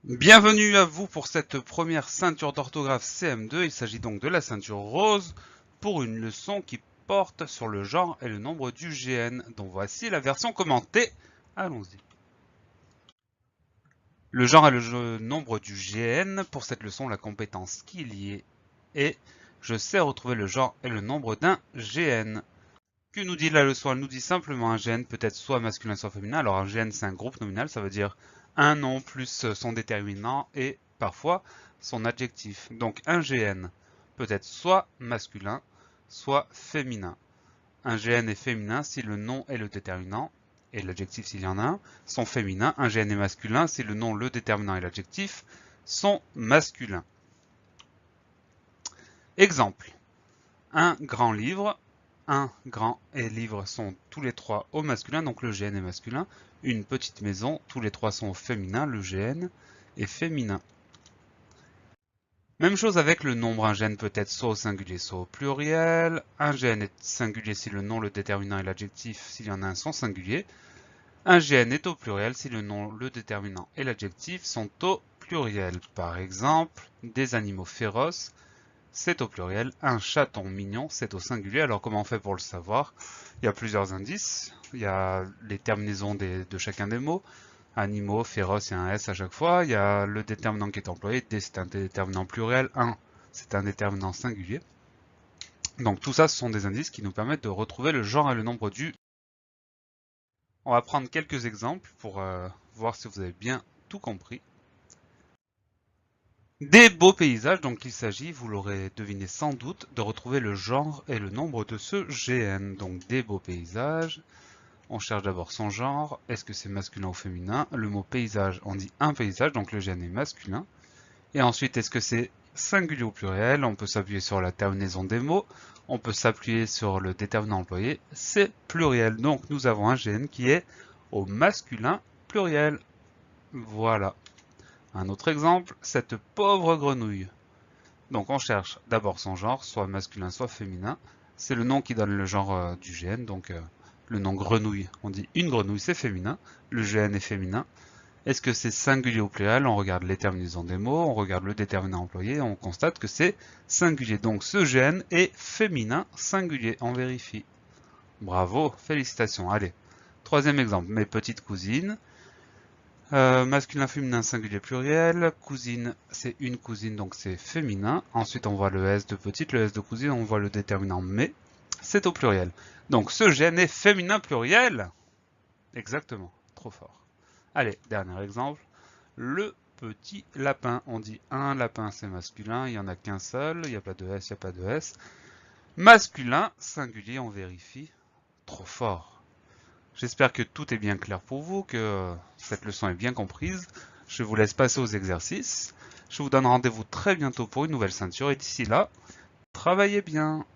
Bienvenue à vous pour cette première ceinture d'orthographe CM2. Il s'agit donc de la ceinture rose pour une leçon qui porte sur le genre et le nombre du GN, dont voici la version commentée. Allons-y. Le genre et le nombre du GN. Pour cette leçon, la compétence qui y est et je sais retrouver le genre et le nombre d'un GN. Que nous dit la leçon? Elle nous dit simplement un GN peut être soit masculin soit féminin. Alors un GN c'est un groupe nominal, ça veut dire un nom plus son déterminant et parfois son adjectif. Donc un GN peut être soit masculin, soit féminin. Un GN est féminin si le nom est le déterminant et l'adjectif s'il y en a un sont féminins. Un GN est masculin si le nom, le déterminant et l'adjectif sont masculins. Exemple. Un grand livre. Un grand et livre sont tous les trois au masculin, donc le GN est masculin. Une petite maison, tous les trois sont au féminin, le GN est féminin. Même chose avec le nombre, un GN peut être soit au singulier, soit au pluriel. Un GN est singulier si le nom, le déterminant et l'adjectif, s'il y en a un, sont singuliers. Un GN est au pluriel si le nom, le déterminant et l'adjectif sont au pluriel. Par exemple, des animaux féroces, c'est au pluriel. Un chaton mignon, c'est au singulier. Alors comment on fait pour le savoir? Il y a plusieurs indices. Il y a les terminaisons de chacun des mots. Animaux, féroces, il y a un S à chaque fois. Il y a le déterminant qui est employé. Des, c'est un déterminant pluriel. Un, c'est un déterminant singulier. Donc tout ça, ce sont des indices qui nous permettent de retrouver le genre et le nombre du. On va prendre quelques exemples pour voir si vous avez bien tout compris. Des beaux paysages, donc il s'agit, vous l'aurez deviné sans doute, de retrouver le genre et le nombre de ce GN. Donc des beaux paysages, on cherche d'abord son genre, est-ce que c'est masculin ou féminin? Le mot paysage, on dit un paysage, donc le GN est masculin. Et ensuite, est-ce que c'est singulier ou pluriel? On peut s'appuyer sur la terminaison des mots, on peut s'appuyer sur le déterminant employé, c'est pluriel. Donc nous avons un GN qui est au masculin pluriel. Voilà. Un autre exemple, cette pauvre grenouille. Donc on cherche d'abord son genre, soit masculin, soit féminin. C'est le nom qui donne le genre du GN, donc le nom grenouille, on dit une grenouille, c'est féminin. Le GN est féminin. Est-ce que c'est singulier ou pluriel? On regarde les terminaisons des mots, on regarde le déterminant employé, et on constate que c'est singulier. Donc ce GN est féminin singulier, on vérifie. Bravo, félicitations. Allez, troisième exemple, mes petites cousines. Masculin, féminin, singulier, pluriel. Cousine, c'est une cousine, donc c'est féminin. Ensuite, on voit le S de petite, le S de cousine, on voit le déterminant mais. C'est au pluriel. Donc, ce gène est féminin pluriel. Exactement, trop fort. Allez, dernier exemple. Le petit lapin. On dit un lapin, c'est masculin, il n'y en a qu'un seul, il n'y a pas de S, il n'y a pas de S. Masculin, singulier, on vérifie. Trop fort. J'espère que tout est bien clair pour vous, que cette leçon est bien comprise. Je vous laisse passer aux exercices. Je vous donne rendez-vous très bientôt pour une nouvelle ceinture et d'ici là, travaillez bien.